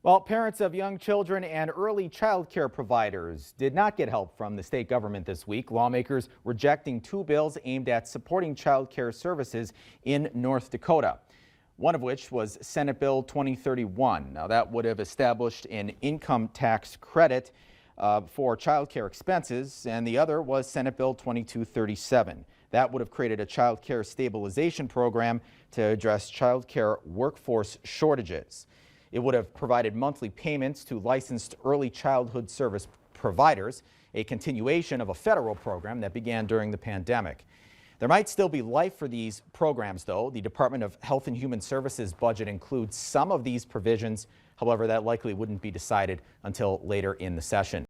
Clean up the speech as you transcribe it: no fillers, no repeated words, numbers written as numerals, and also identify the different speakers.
Speaker 1: Well, parents of young children and early child care providers did not get help from the state government this week. Lawmakers rejecting two bills aimed at supporting child care services in North Dakota. One of which was Senate Bill 2031. Now, that would have established an income tax credit for child care expenses, and the other was Senate Bill 2237. That would have created a child care stabilization program to address child care workforce shortages. It would have provided monthly payments to licensed early childhood service providers, a continuation of a federal program that began during the pandemic. There might still be life for these programs, though. The Department of Health and Human Services budget includes some of these provisions. However, that likely wouldn't be decided until later in the session.